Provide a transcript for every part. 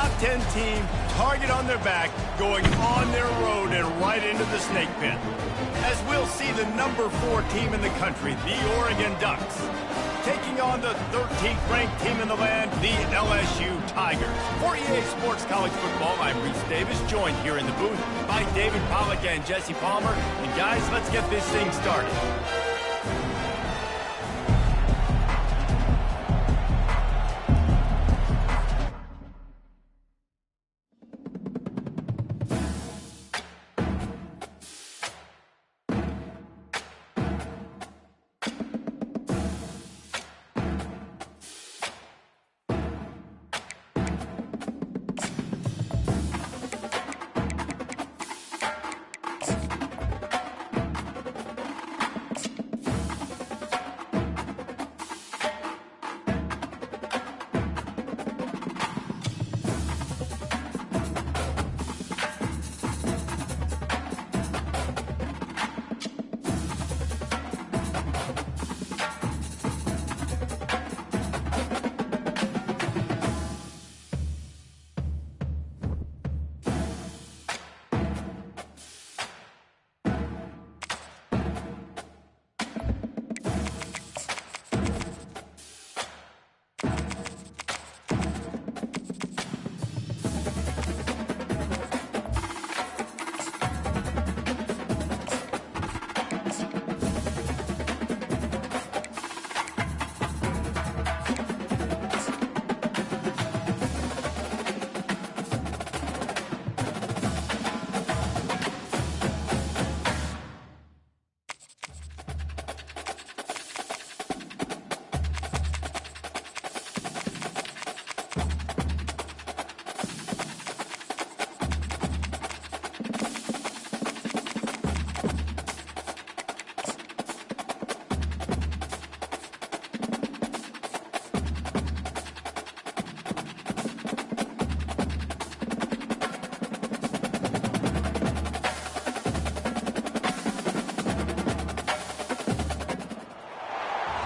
top 10 team, target on their back, going on their road and right into the snake pit. As we'll see the number 4 team in the country, the Oregon Ducks, taking on the 13th ranked team in the land, the LSU Tigers. For EA Sports College Football, I'm Reese Davis, joined here in the booth by David Pollack and Jesse Palmer. And guys, let's get this thing started.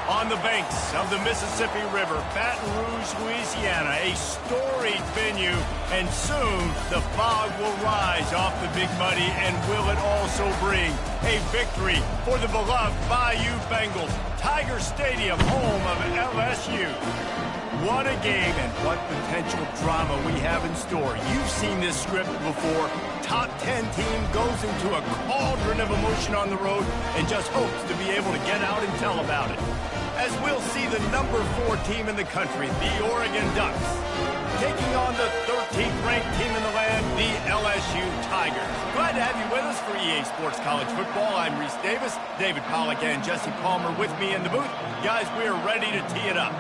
On the banks of the Mississippi River, Baton Rouge, Louisiana, a storied venue, and soon the fog will rise off the Big Muddy, and will it also bring a victory for the beloved Bayou Bengals. Tiger Stadium, home of LSU. What a game and what potential drama we have in store. You've seen this script before. Top 10 team goes into a cauldron of emotion on the road and just hopes to be able to get out and tell about it. As we'll see the number 4 team in the country, the Oregon Ducks, taking on the 13th ranked team in the land, the LSU Tigers. Glad to have you with us for EA Sports College Football. I'm Reese Davis, David Pollack and Jesse Palmer with me in the booth. Guys, we are ready to tee it up.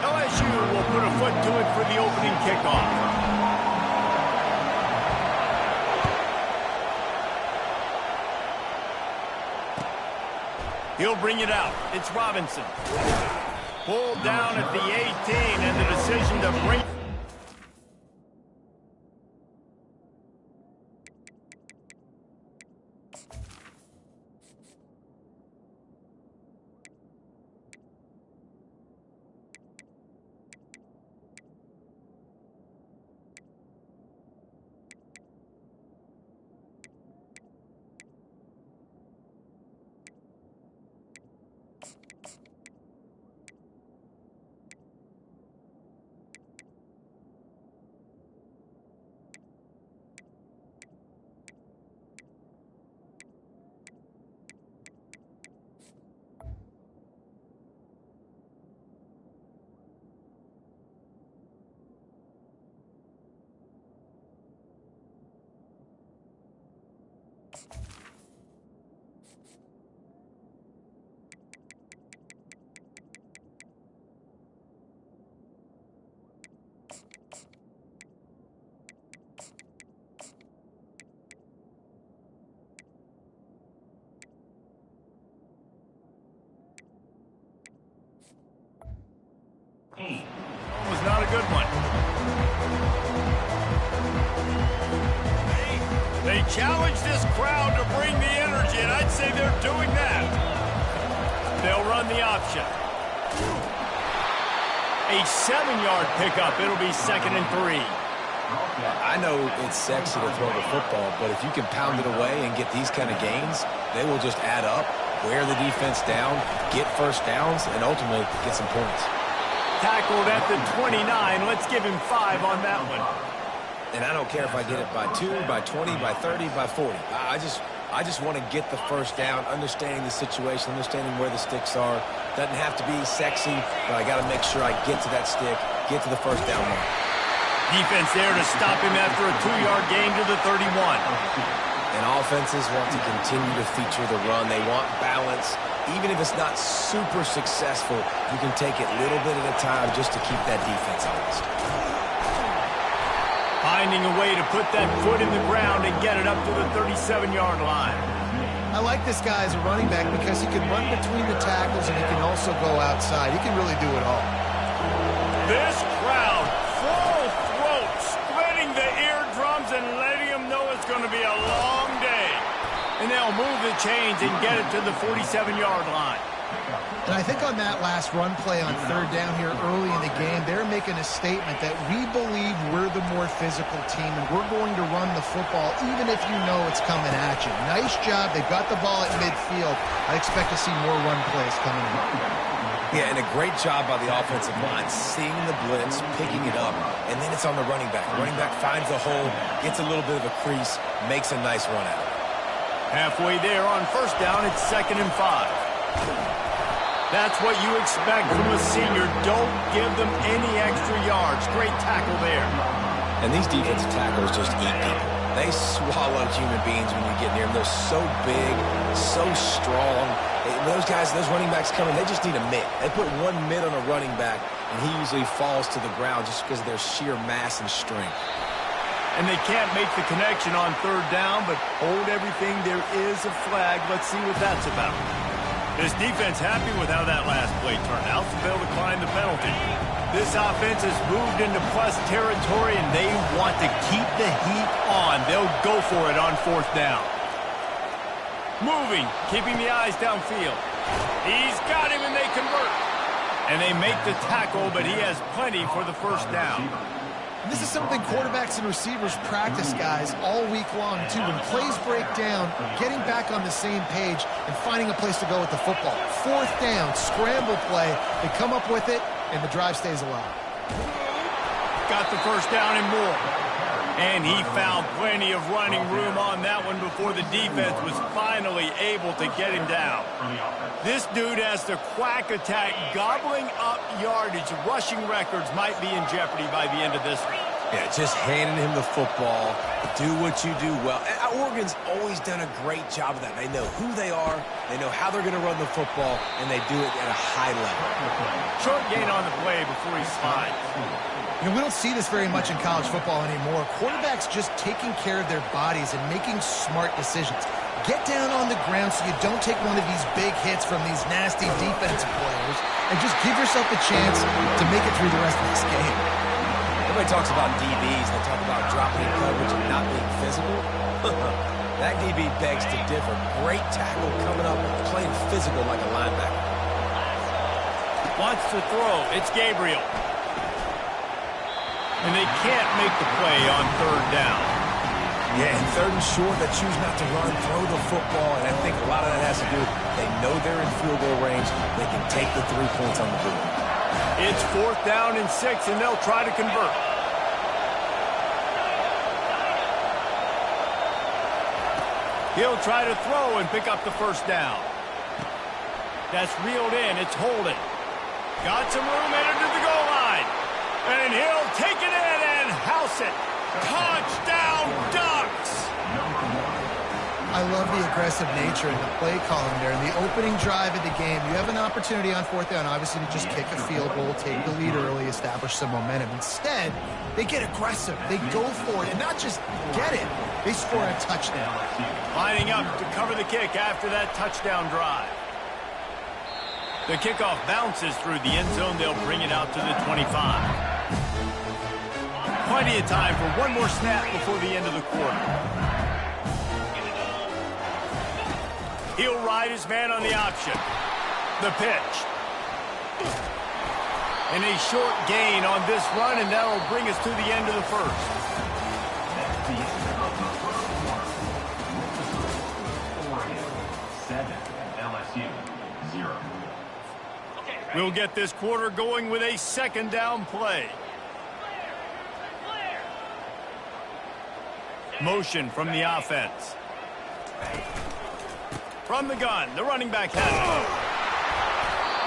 LSU will put a foot to it for the opening kickoff. He'll bring it out. It's Robinson. Pulled down at the 18, and the decision to bring... Was not a good one. They challenge this crowd to bring the energy, and I'd say they're doing that. They'll run the option. A 7-yard pickup. It'll be 2nd and 3. I know it's sexy to throw the football, but if you can pound it away and get these kind of gains, they will just add up, wear the defense down, get first downs, and ultimately get some points. Tackled at the 29. Let's give him 5 on that one. And I don't care if I get it by 2, by 20, by 30, by 40. I just want to get the first down, understanding the situation, understanding where the sticks are. Doesn't have to be sexy, but I got to make sure I get to that stick, get to the first down line. Defense there to stop him after a 2-yard gain to the 31. And offenses want to continue to feature the run. They want balance. Even if it's not super successful, you can take it little bit at a time just to keep that defense honest. Finding a way to put that foot in the ground and get it up to the 37-yard line. I like this guy as a running back because he can run between the tackles and he can also go outside. He can really do it all. This crowd, full throat, splitting the eardrums and letting them know it's going to be a long day. And they'll move the chains and get it to the 47-yard line. And I think on that last run play on third down here early in the game, they're making a statement that we believe we're the more physical team and we're going to run the football even if you know it's coming at you. Nice job. They got the ball at midfield. I expect to see more run plays coming in. Yeah, and a great job by the offensive line, seeing the blitz, picking it up, and then it's on the running back. Running back finds a hole, gets a little bit of a crease, makes a nice run out of it. Halfway there on first down, it's 2nd and 5. That's what you expect from a senior. Don't give them any extra yards. Great tackle there. And these defensive tackles just eat people. They swallow human beings when you get near them. They're so big, so strong. Those guys, those running backs coming, they just need a mitt. They put one mitt on a running back, and he usually falls to the ground just because of their sheer mass and strength. And they can't make the connection on third down, but hold everything. There is a flag. Let's see what that's about. This defense happy with how that last play turned out, so they'll decline the penalty. This offense has moved into plus territory, and they want to keep the heat on. They'll go for it on fourth down. Moving, keeping the eyes downfield. He's got him, and they convert. And they make the tackle, but he has plenty for the first down. And this is something quarterbacks and receivers practice, guys, all week long, too. When plays break down, getting back on the same page and finding a place to go with the football. Fourth down, scramble play. They come up with it, and the drive stays alive. Got the first down and more. And he found plenty of running room on that one before the defense was finally able to get him down. This dude has the quack attack, gobbling up yardage. Rushing records might be in jeopardy by the end of this one. Yeah, just handing him the football. Do what you do well. And Oregon's always done a great job of that. They know who they are, they know how they're going to run the football, and they do it at a high level. Short gain on the play before he slides. You know, we don't see this very much in college football anymore. Quarterbacks just taking care of their bodies and making smart decisions. Get down on the ground so you don't take one of these big hits from these nasty defensive players and just give yourself a chance to make it through the rest of this game. Everybody talks about DBs. They talk about dropping in coverage and not being physical. That DB begs to differ. Great tackle coming up, playing physical like a linebacker. Wants to throw. It's Gabriel. And they can't make the play on third down. Yeah, and third and short, they choose not to run, throw the football, and I think a lot of that has to do with they know they're in field goal range. They can take the 3 points on the board. It's fourth down and 6, and they'll try to convert. He'll try to throw and pick up the first down. That's reeled in. It's holding. Got some room headed to the goal line. And he'll take it in and house it. Touchdown, Ducks! I love the aggressive nature and the play calling there. In the opening drive of the game, you have an opportunity on fourth down, obviously, to just kick a field goal, take the lead early, establish some momentum. Instead, they get aggressive. They go for it, and not just get it. They score a touchdown. Lining up to cover the kick after that touchdown drive. The kickoff bounces through the end zone. They'll bring it out to the 25. Plenty of time for one more snap before the end of the quarter. He'll ride his man on the option. The pitch. And a short gain on this run, and that'll bring us to the end of the first. We'll get this quarter going with a second down play. Motion from the offense. From the gun, the running back has it.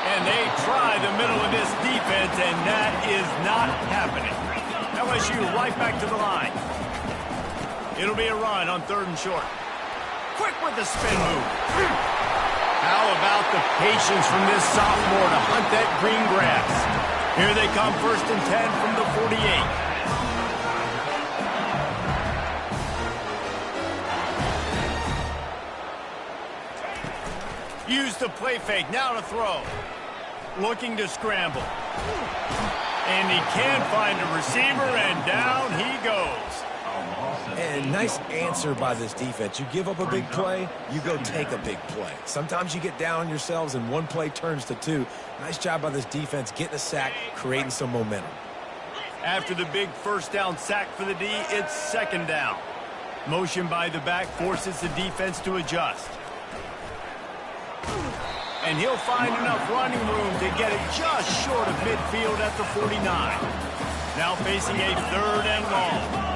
And they try the middle of this defense, and that is not happening. LSU right back to the line. It'll be a run on 3rd and short. Quick with the spin move. How about the patience from this sophomore to hunt that green grass? Here they come, 1st and 10 from the 48. Use the play fake, now to throw. Looking to scramble. And he can't find a receiver, and down he goes. And nice answer by this defense. You give up a big play, you go take a big play. Sometimes you get down on yourselves and one play turns to two. Nice job by this defense getting a sack, creating some momentum. After the big 1st down sack for the D, it's 2nd down. Motion by the back forces the defense to adjust. And he'll find enough running room to get it just short of midfield at the 49. Now facing a 3rd and long.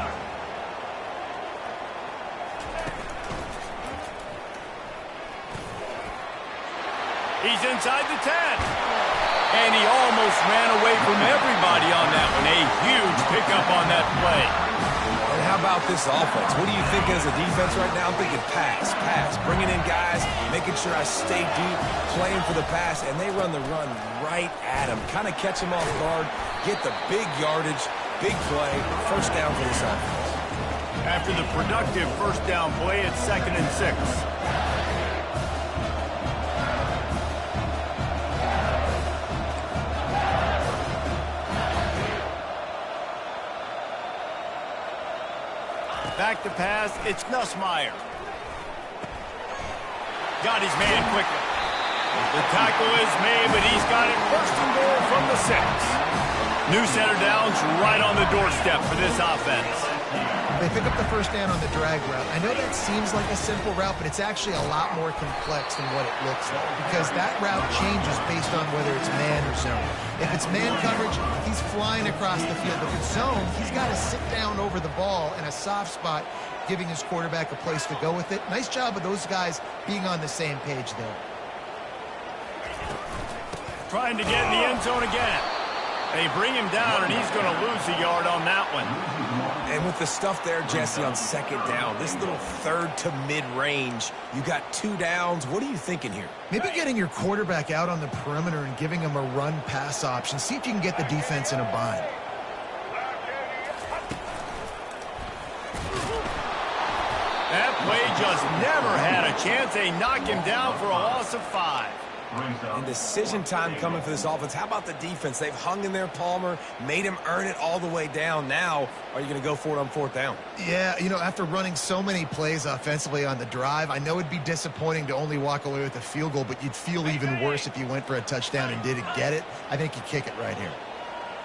He's inside the 10. And he almost ran away from everybody on that one. A huge pickup on that play. And how about this offense? What are you thinking as a defense right now? I'm thinking pass, bringing in guys, making sure I stay deep, playing for the pass, and they run the run right at him. Kind of catch him off guard, get the big yardage, big play, 1st down for this offense. After the productive 1st down play, it's 2nd and 6. Back to pass, it's Nussmeier. Got his man quickly. The tackle is made, but he's got it 1st and goal from the 6. New center downs right on the doorstep for this offense. They pick up the 1st down on the drag route. I know that seems like a simple route, but it's actually a lot more complex than what it looks like because that route changes based on whether it's man or zone. If it's man coverage, he's flying across the field. If it's zone, he's got to sit down over the ball in a soft spot, giving his quarterback a place to go with it. Nice job of those guys being on the same page there. Trying to get in the end zone again. They bring him down, and he's going to lose a yard on that one. And with the stuff there, Jesse, on 2nd down, this little 3rd to mid-range, you got 2 downs. What are you thinking here? Maybe getting your quarterback out on the perimeter and giving him a run-pass option. See if you can get the defense in a bind. That play just never had a chance. They knock him down for a loss of 5. And decision time coming for this offense. How about the defense? They've hung in there, Palmer, made him earn it all the way down. Now, are you going to go for it on 4th down? Yeah, you know, after running so many plays offensively on the drive, I know it'd be disappointing to only walk away with a field goal, but you'd feel even worse if you went for a touchdown and didn't get it. I think you kick it right here.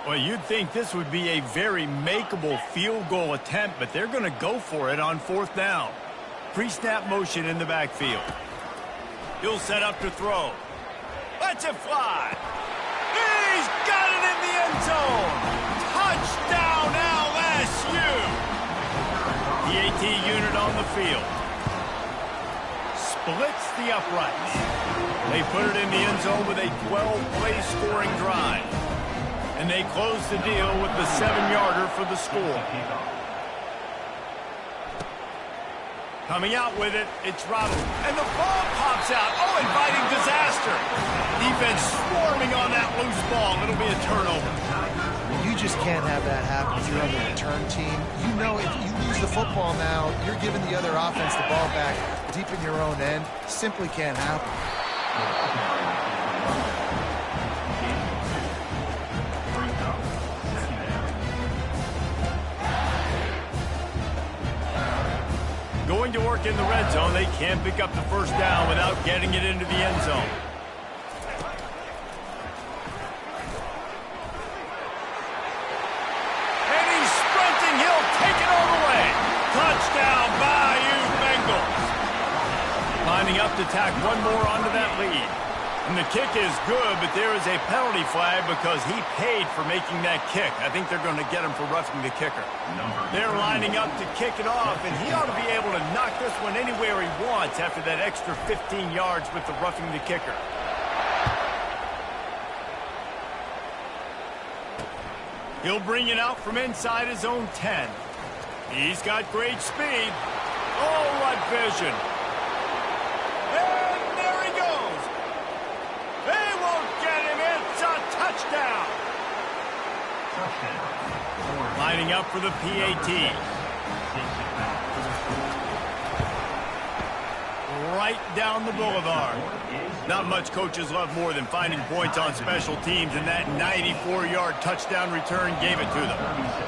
Well, you'd think this would be a very makeable field goal attempt, but they're going to go for it on 4th down. Pre-snap motion in the backfield. He'll set up to throw. Let's it fly. He's got it in the end zone. Touchdown, LSU. The AT unit on the field. Splits the uprights. They put it in the end zone with a 12-play scoring drive. And they close the deal with the 7-yarder for the score. Coming out with it, it's Ronald. And the ball pops out. Oh, inviting disaster. Defense swarming on that loose ball. It'll be a turnover. You just can't have that happen if you're on the return team. You know if you lose the football now, you're giving the other offense the ball back deep in your own end. Simply can't happen. Going to work in the red zone, they can't pick up the 1st down without getting it into the end zone. to tack one more onto that lead. And the kick is good, but there is a penalty flag because he paid for making that kick. I think they're going to get him for roughing the kicker. They're lining up to kick it off, and he ought to be able to knock this one anywhere he wants after that extra 15 yards with the roughing the kicker. He'll bring it out from inside his own 10. He's got great speed. Oh, what vision. And there he goes. They won't get him. It's a touchdown. Lining up for the PAT. Right down the boulevard. Not much coaches love more than finding points on special teams, and that 94-yard touchdown return gave it to them.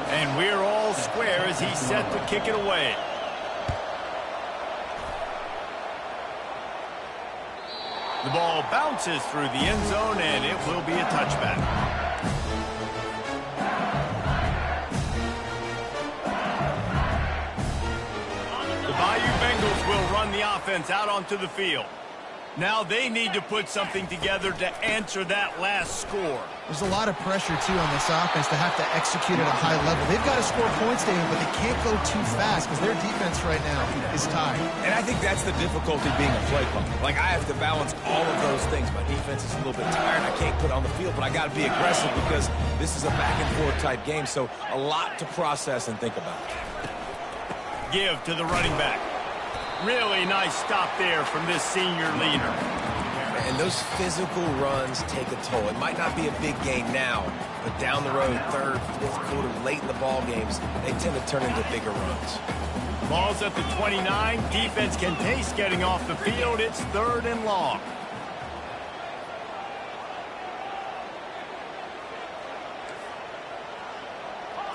And we're all square as he's set to kick it away. The ball bounces through the end zone, and it will be a touchback. The Bayou Bengals will run the offense out onto the field. Now they need to put something together to answer that last score. There's a lot of pressure, too, on this offense to have to execute at a high level. They've got to score points, David, but they can't go too fast because their defense right now is tired. And I think that's the difficulty being a play caller. Like, I have to balance all of those things. My defense is a little bit tired. I can't put on the field, but I got to be aggressive because this is a back-and-forth type game, so a lot to process and think about. Give to the running back. Really nice stop there from this senior leader. And those physical runs take a toll. It might not be a big gain now, but down the road, third, fourth quarter, late in the ball games, they tend to turn into bigger runs. Ball's at the 29. Defense can taste getting off the field. It's 3rd and long.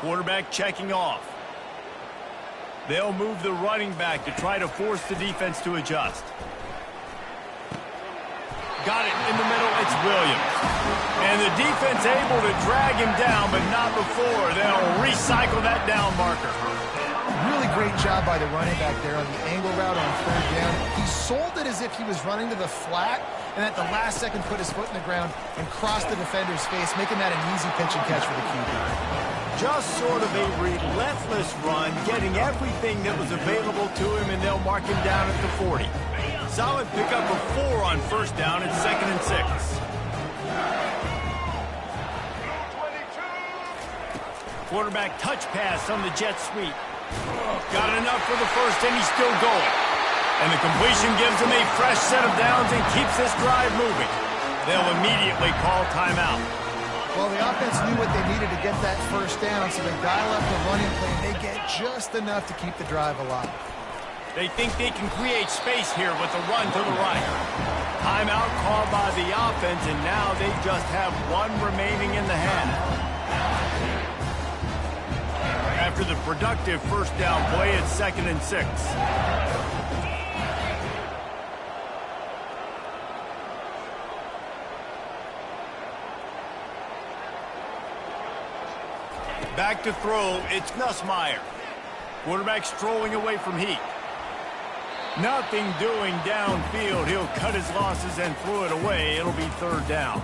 Quarterback checking off. They'll move the running back to try to force the defense to adjust. Got it in the middle. It's Williams. And the defense able to drag him down, but not before. They'll recycle that down marker. Really great job by the running back there on the angle route on 3rd down. He sold it as if he was running to the flat, and at the last second put his foot in the ground and crossed the defender's face, making that an easy pitch and catch for the QB. Just sort of a relentless run, getting everything that was available to him, and they'll mark him down at the 40. Solid pickup of 4 on 1st down. It's 2nd and 6. Quarterback touch pass on the jet sweep. Got enough for the first, and he's still going. And the completion gives him a fresh set of downs and keeps this drive moving. They'll immediately call timeout. Well, the offense knew what they needed to get that 1st down, so they dial up the running play, and they get just enough to keep the drive alive. They think they can create space here with a run to the right. Timeout called by the offense, and now they just have 1 remaining in the half. After the productive 1st down play, it's 2nd and 6. Back to throw, it's Nussmeier. Quarterback strolling away from Heat. Nothing doing downfield. He'll cut his losses and throw it away. It'll be 3rd down.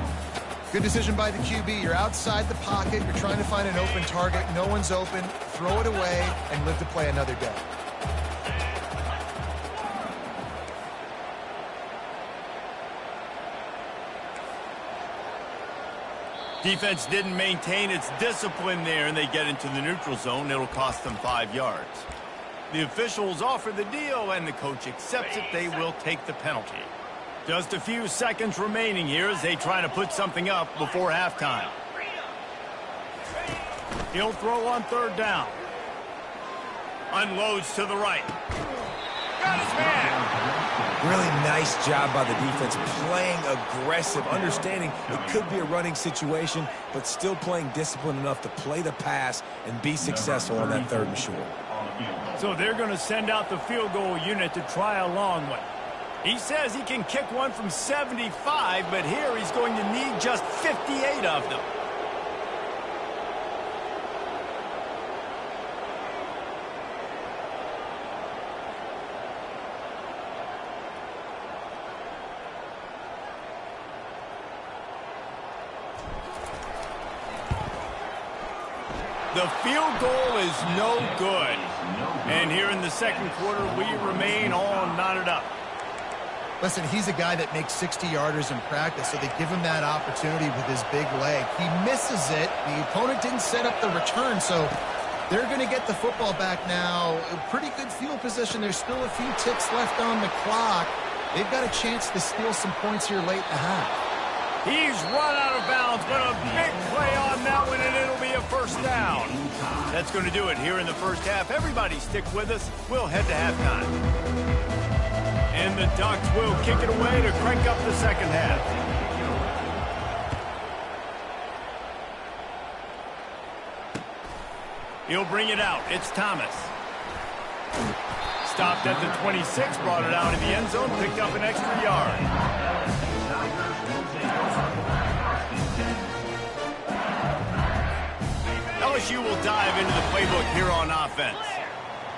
Good decision by the QB. You're outside the pocket. You're trying to find an open target. No one's open. Throw it away and live to play another day. Defense didn't maintain its discipline there, and they get into the neutral zone. It'll cost them 5 yards. The officials offer the deal, and the coach accepts it. They will take the penalty. Just a few seconds remaining here as they try to put something up before halftime. He'll throw on 3rd down. Unloads to the right. Got his man. Really nice job by the defense, playing aggressive, understanding it could be a running situation, but still playing disciplined enough to play the pass and be successful on that 3rd and short. So they're going to send out the field goal unit to try a long one. He says he can kick one from 75, but here he's going to need just 58 of them. The field goal is no good. And here in the second quarter, we remain all knotted up. Listen, he's a guy that makes 60-yarders in practice, so they give him that opportunity with his big leg. He misses it. The opponent didn't set up the return, so they're going to get the football back now. A pretty good field position. There's still a few ticks left on the clock. They've got a chance to steal some points here late in the half. He's run out of bounds, but a big play on that one, and it'll be a first down. That's going to do it here in the first half. Everybody stick with us. We'll head to halftime. And the Ducks will kick it away to crank up the second half. He'll bring it out. It's Thomas. Stopped at the 26, brought it out in the end zone, picked up an extra yard. LSU will dive into the playbook here on offense.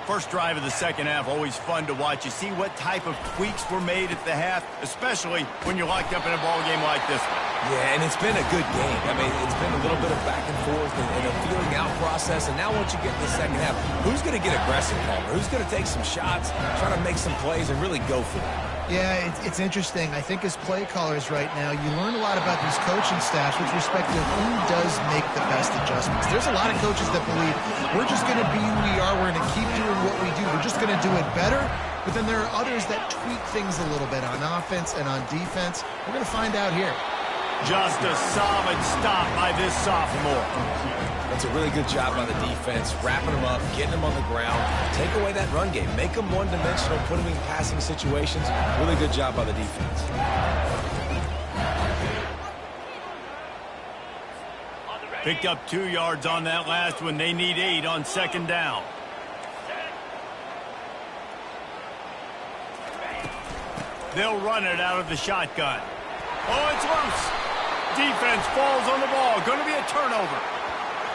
First drive of the second half, always fun to watch. You see what type of tweaks were made at the half, especially when you're locked up in a ball game like this one. Yeah, and it's been a good game. I mean, it's been a little bit of back and forth and a feeling out process. And now once you get in the second half, who's going to get aggressive, Palmer? Who's going to take some shots, try to make some plays, and really go for it? Yeah, it's interesting. I think as play callers right now, you learn a lot about these coaching staffs with respect to who does make the best adjustments. There's a lot of coaches that believe we're just going to be who we are. We're going to keep doing what we do. We're just going to do it better. But then there are others that tweak things a little bit on offense and on defense. We're going to find out here. Just a solid stop by this sophomore. That's a really good job by the defense, wrapping them up, getting them on the ground, take away that run game, make them one-dimensional, put them in passing situations. Really good job by the defense. Picked up 2 yards on that last one. They need 8 on second down. They'll run it out of the shotgun. Oh, it's loose. Defense falls on the ball. Going to be a turnover.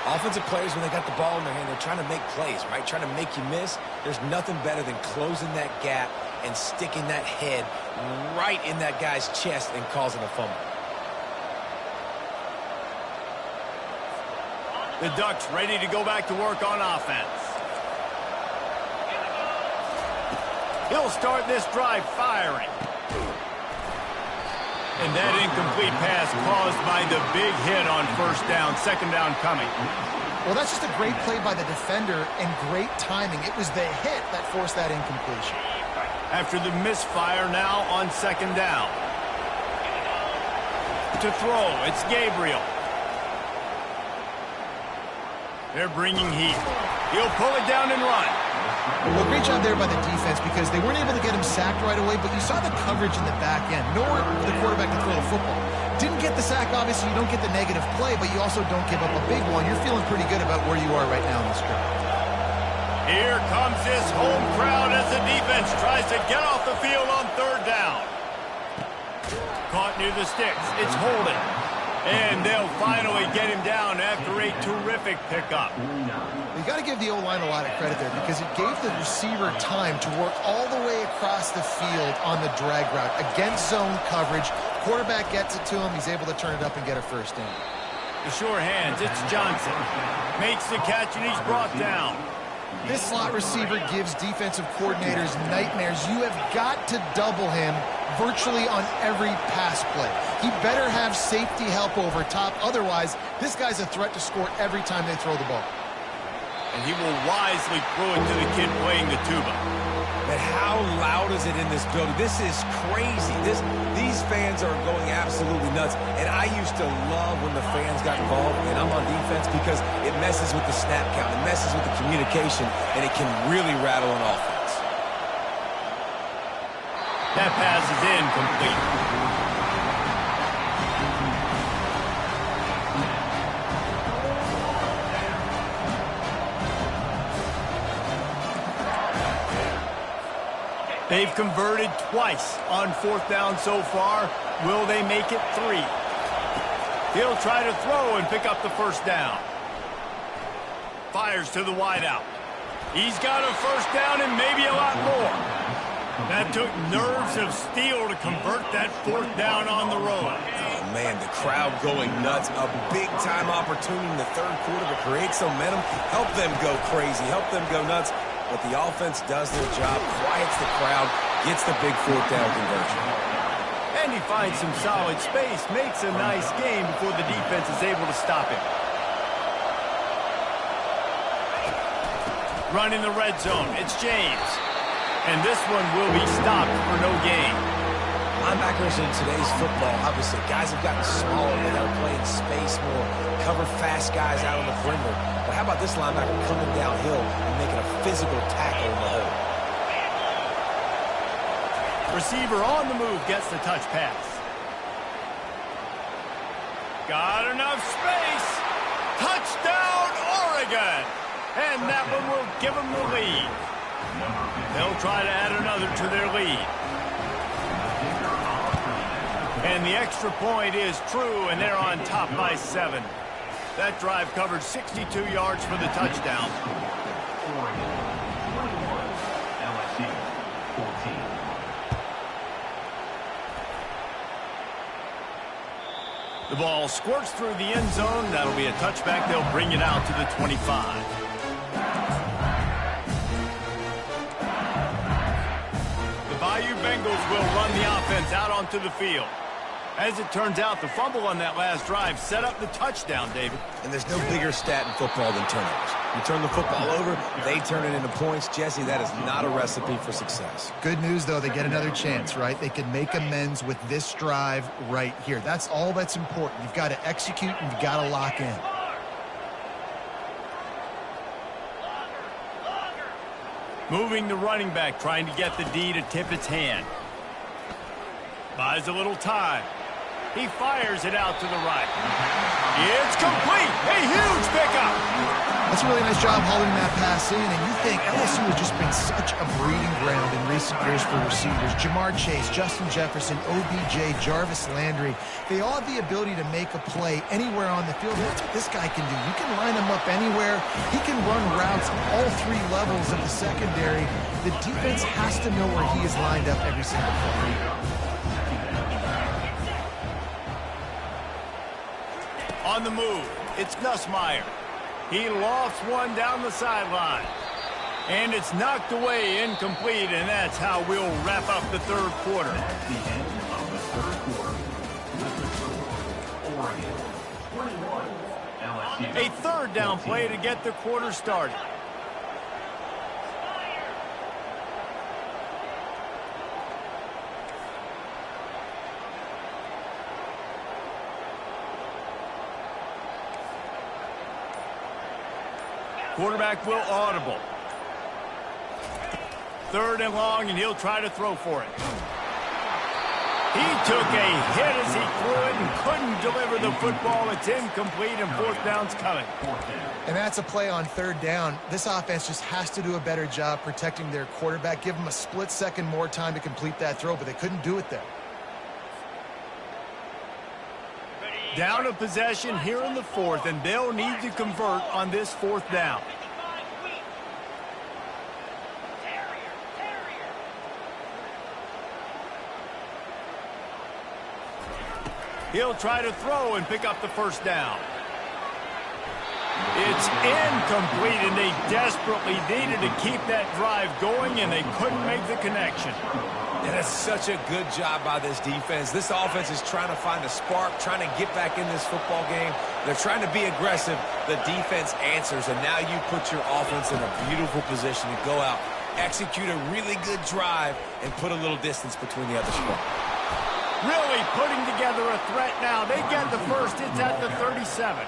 Offensive players, when they got the ball in their hand, they're trying to make plays, right? Trying to make you miss. There's nothing better than closing that gap and sticking that head right in that guy's chest and causing a fumble. The Ducks ready to go back to work on offense. He'll start this drive firing. And that incomplete pass caused by the big hit on first down. Second down coming. Well, that's just a great play by the defender and great timing. It was the hit that forced that incompletion. After the misfire, now on second down. To throw, it's Gabriel. They're bringing heat. He'll pull it down and run. Well, great job there by the defense because they weren't able to get him sacked right away, but you saw the coverage in the back end. Nowhere for the quarterback to throw the football. Didn't get the sack, obviously. You don't get the negative play, but you also don't give up a big one. You're feeling pretty good about where you are right now in this drive. Here comes this home crowd as the defense tries to get off the field on third down. Caught near the sticks. It's holding. And they'll finally get him down after a terrific pickup. You got to give the O-line a lot of credit there because it gave the receiver time to work all the way across the field on the drag route against zone coverage. Quarterback gets it to him. He's able to turn it up and get a first down. The sure hands, it's Johnson. Makes the catch and he's brought down. This slot receiver gives defensive coordinators nightmares. You have got to double him virtually on every pass play. He better have safety help over top. Otherwise, this guy's a threat to score every time they throw the ball. And he will wisely throw it to the kid playing the tuba. But how loud is it in this building? This is crazy. These fans are going absolutely nuts. And I used to love when the fans got involved, and I'm on defense because it messes with the snap count. It messes with the communication, and it can really rattle an offense. That pass is incomplete. They've converted twice on fourth down so far. Will they make it 3? He'll try to throw and pick up the first down. Fires to the wideout. He's got a first down and maybe a lot more. That took nerves of steel to convert that fourth down on the road. Oh, man, the crowd going nuts. A big-time opportunity in the third quarter to create some momentum, help them go crazy, help them go nuts. But the offense does their job, quiets the crowd, gets the big fourth down conversion. And he finds some solid space, makes a nice game before the defense is able to stop him. Running the red zone, it's James. And this one will be stopped for no gain. Linebackers in today's football, obviously, guys have gotten smaller. They got to play in space more, cover fast guys out on the perimeter. But how about this linebacker coming downhill and making a physical tackle in the hole? Receiver on the move gets the touch pass. Got enough space. Touchdown, Oregon. And that one will give them the lead. They'll try to add another to their lead. And the extra point is true, and they're on top by 7. That drive covered 62 yards for the touchdown. The ball squirts through the end zone. That'll be a touchback. They'll bring it out to the 25. Bayou Bengals will run the offense out onto the field. As it turns out, the fumble on that last drive set up the touchdown, David. And there's no bigger stat in football than turnovers. You turn the football over, they turn it into points. Jesse, that is not a recipe for success. Good news, though, they get another chance, right? They can make amends with this drive right here. That's all that's important. You've got to execute and you've got to lock in. Moving the running back, trying to get the D to tip its hand. Buys a little time. He fires it out to the right. It's complete. A huge pickup. That's a really nice job holding that pass in, and you think LSU has just been such a breeding ground in recent years for receivers. Jamar Chase, Justin Jefferson, OBJ, Jarvis Landry, they all have the ability to make a play anywhere on the field. That's what this guy can do. You can line him up anywhere. He can run routes all 3 levels of the secondary. The defense has to know where he is lined up every single play. On the move, it's Nussmeier. He lofts one down the sideline. And it's knocked away, incomplete, and that's how we'll wrap up the third quarter. That's the end of the third quarter. Oregon, 21, LSU. A third down play to get the quarter started. Quarterback will audible. Third and long, and he'll try to throw for it. He took a hit as he threw it and couldn't deliver the football. It's incomplete, and fourth down's coming. And that's a play on third down. This offense just has to do a better job protecting their quarterback. Give them a split second more time to complete that throw, but they couldn't do it there. Down a possession here in the fourth, and they'll need to convert on this fourth down. He'll try to throw and pick up the first down. It's incomplete, and they desperately needed to keep that drive going, and they couldn't make the connection. And it's such a good job by this defense. This offense is trying to find a spark, trying to get back in this football game. They're trying to be aggressive. The defense answers, and now you put your offense in a beautiful position to go out, execute a really good drive, and put a little distance between the other squad. Really putting together a threat now. They get the first. It's at the 37.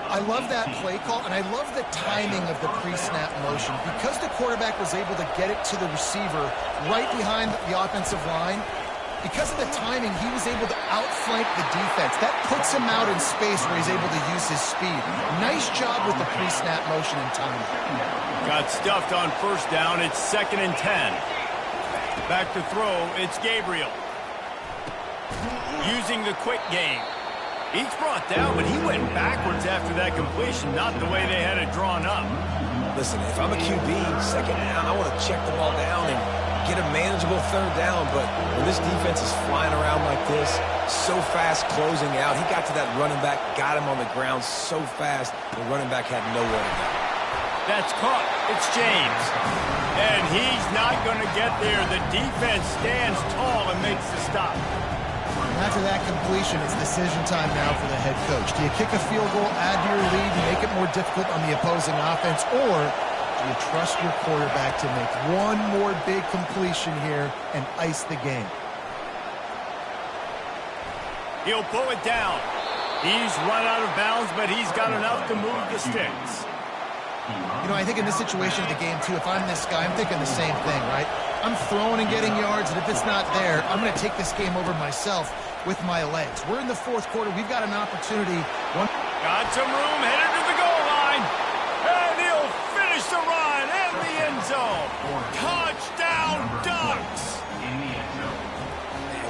I love that play call, and I love the timing of the pre-snap motion. Because the quarterback was able to get it to the receiver right behind the offensive line, because of the timing, he was able to outflank the defense. That puts him out in space where he's able to use his speed. Nice job with the pre-snap motion and timing. Got stuffed on first down. It's 2nd and 10. Back to throw. It's Gabriel. Using the quick game. He's brought down, but he went backwards after that completion, not the way they had it drawn up. Listen, if I'm a QB, second down, I want to check the ball down and get a manageable third down, but when this defense is flying around like this, so fast closing out, he got to that running back, got him on the ground so fast, the running back had nowhere to go. That's caught. It's James. And he's not going to get there. The defense stands tall and makes the stop. After that completion, it's decision time now for the head coach. Do you kick a field goal, add to your lead, and make it more difficult on the opposing offense, or do you trust your quarterback to make one more big completion here and ice the game? He'll pull it down. He's run out of bounds, but he's got enough to move the sticks. You know, I think in this situation of the game, too, if I'm this guy, I'm thinking the same thing, right? I'm throwing and getting yards, and if it's not there, I'm going to take this game over myself with my legs. We're in the fourth quarter. We've got an opportunity. Got some room, headed to the goal line. And he'll finish the run in the end zone. Touchdown, Ducks!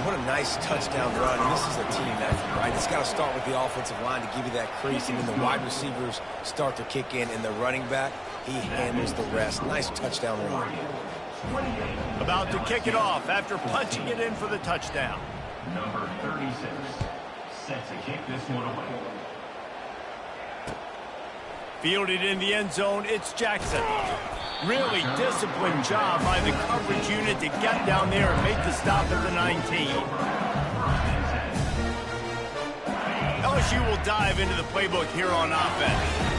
What a nice touchdown run. And this is a team effort, right? It's got to start with the offensive line to give you that crease, and then the wide receivers start to kick in, and the running back, he handles the rest. Nice touchdown run. About to kick it off after punching it in for the touchdown. Number 36 set to kick this one away. Fielded in the end zone, it's Jackson. Really disciplined job by the coverage unit to get down there and make the stop at the 19. LSU will dive into the playbook here on offense.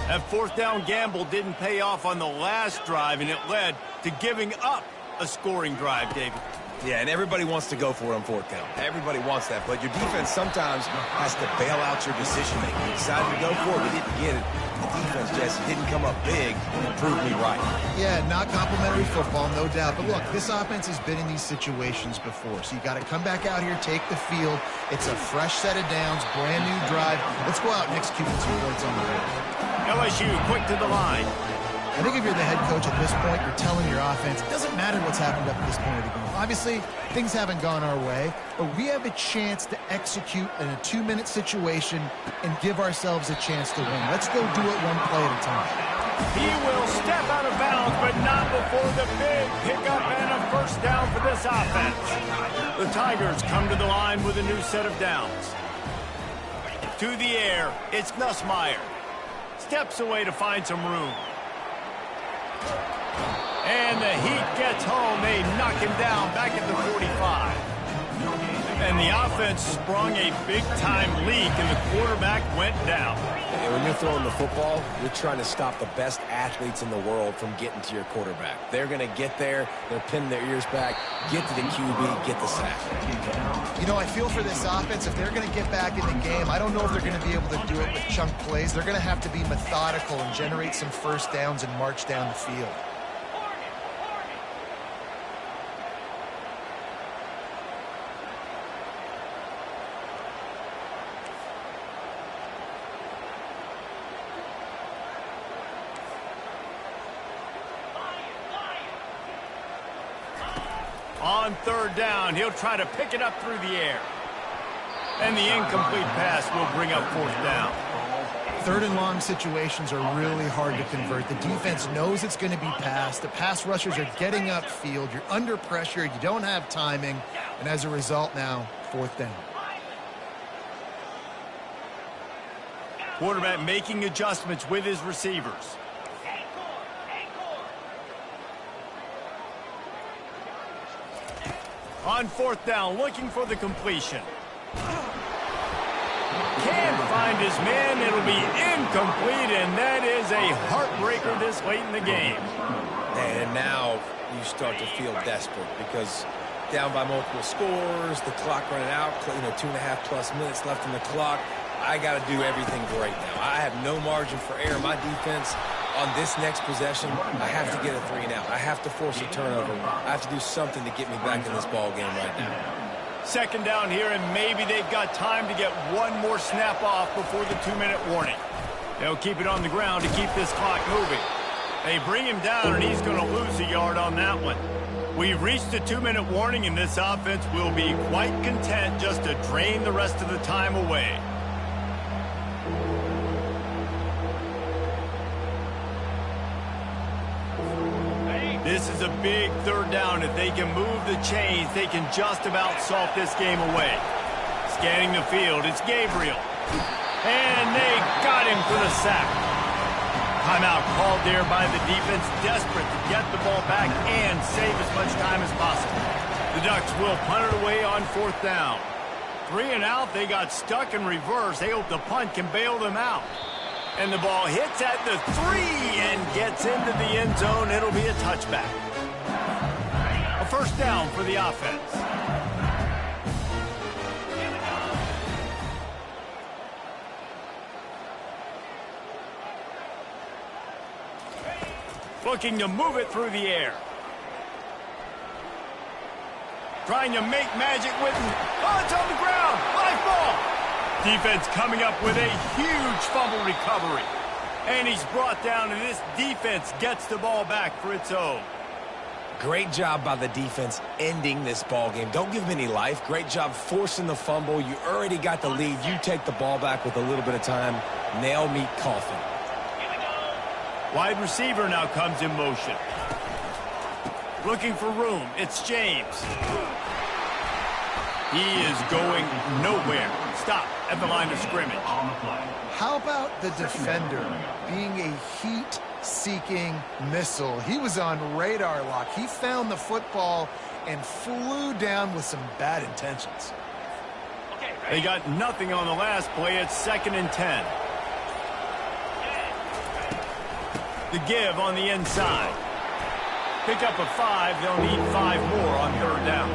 That fourth down gamble didn't pay off on the last drive, and it led to giving up a scoring drive, David. Yeah, and everybody wants to go for it on fourth down. Everybody wants that, but your defense sometimes has to bail out your decision-making. You decided to go for it, we didn't get it. The defense just didn't come up big and prove me right. Yeah, not complimentary football, no doubt. But look, this offense has been in these situations before, so you got to come back out here, take the field. It's a fresh set of downs, brand new drive. Let's go out and execute with 2 points on the board. LSU quick to the line. I think if you're the head coach at this point, you're telling your offense, it doesn't matter what's happened up at this point of the game. Obviously, things haven't gone our way, but we have a chance to execute in a 2-minute situation and give ourselves a chance to win. Let's go do it one play at a time. He will step out of bounds, but not before the big pickup and a first down for this offense. The Tigers come to the line with a new set of downs. To the air, it's Nussmeier. Steps away to find some room. And the Heat gets home. They knock him down back at the 45. And the offense sprung a big-time leak, and the quarterback went down. And when you're throwing the football, you're trying to stop the best athletes in the world from getting to your quarterback. They're going to get there. They're pinning their ears back, get to the QB, get the sack. You know, I feel for this offense, if they're going to get back in the game, I don't know if they're going to be able to do it with chunk plays. They're going to have to be methodical and generate some first downs and march down the field. On third down, he'll try to pick it up through the air. And the incomplete pass will bring up fourth down. Third and long situations are really hard to convert. The defense knows it's going to be passed. The pass rushers are getting upfield. You're under pressure. You don't have timing. And as a result now, fourth down. Quarterback making adjustments with his receivers. On fourth down, looking for the completion. Can't find his man. It'll be incomplete, and that is a heartbreaker this late in the game. And now you start to feel desperate because down by multiple scores, the clock running out, 2.5+ minutes left in the clock. I got to do everything right now. I have no margin for error. My defense on this next possession, I have to get a 3-and-out. I have to force a turnover. I have to do something to get me back in this ball game right now. Second down here, and maybe they've got time to get one more snap off before the 2-minute warning. They'll keep it on the ground to keep this clock moving. They bring him down, and he's going to lose a yard on that one. We've reached the 2-minute warning, and this offense will be quite content just to drain the rest of the time away. This is a big third down. If they can move the chains, they can just about salt this game away. Scanning the field, it's Gabriel. And they got him for the sack. Timeout called there by the defense, desperate to get the ball back and save as much time as possible. The Ducks will punt it away on fourth down. 3 and out, they got stuck in reverse. They hope the punt can bail them out. And the ball hits at the 3 and gets into the end zone. It'll be a touchback. A first down for the offense. Looking to move it through the air. Trying to make magic with it. Oh, it's on the ground. Live ball. Defense coming up with a huge fumble recovery. And he's brought down, and this defense gets the ball back for its own. Great job by the defense ending this ball game. Don't give them any life. Great job forcing the fumble. You already got the lead. You take the ball back with a little bit of time. Nail meet coffin. Wide receiver now comes in motion. Looking for room. It's James. He is going nowhere. Stop at the line of scrimmage. How about the defender being a heat-seeking missile? He was on radar lock. He found the football and flew down with some bad intentions. They got nothing on the last play. It's 2nd and 10. The give on the inside. Pick up a 5. They'll need 5 more on third down.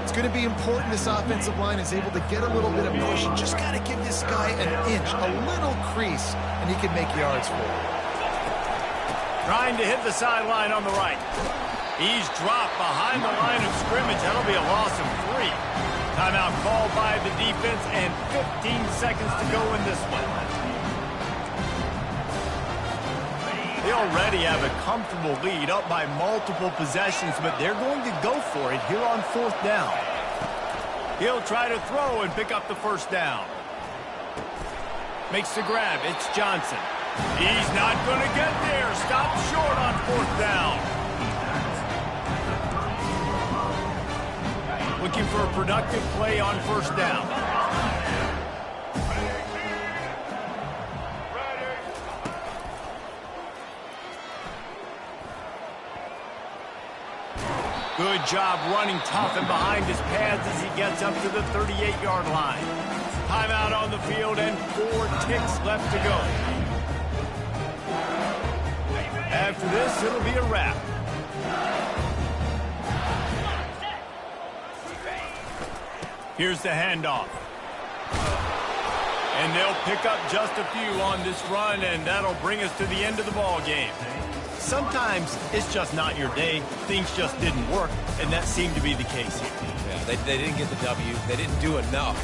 It's going to be important this offensive line is able to get a little bit of push. You just got to give this guy an inch, a little crease, and he can make yards for it. Trying to hit the sideline on the right. He's dropped behind the line of scrimmage. That'll be a loss of 3. Timeout called by the defense, and 15 seconds to go in this one. They already have a comfortable lead, up by multiple possessions, but they're going to go for it here on fourth down. He'll try to throw and pick up the first down. Makes the grab. It's Johnson. He's not going to get there. Stopped short on fourth down. Looking for a productive play on first down. Good job running tough and behind his pads as he gets up to the 38-yard line. Timeout on the field and 4 ticks left to go. After this, it'll be a wrap. Here's the handoff. And they'll pick up just a few on this run, and that'll bring us to the end of the ball game. Sometimes it's just not your day. Things just didn't work, and that seemed to be the case here. Yeah, they didn't get the W. They didn't do enough.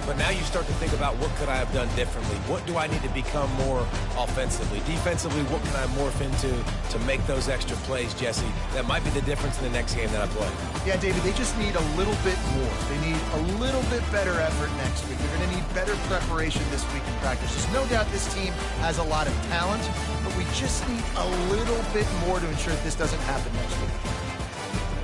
But now you start to think about what could I have done differently? What do I need to become more offensively? Defensively, what can I morph into to make those extra plays, Jesse? That might be the difference in the next game that I play. Yeah, David, they just need a little bit more. They need a little bit better effort next week. They're going to need better preparation this week in practice. There's no doubt this team has a lot of talent, but we just need a little bit more to ensure that this doesn't happen next week.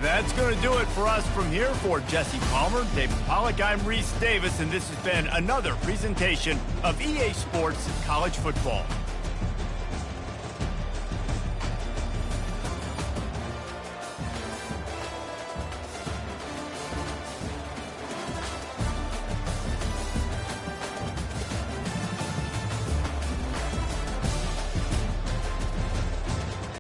That's going to do it for us from here. For Jesse Palmer, David Pollack, I'm Reese Davis, and this has been another presentation of EA Sports College Football.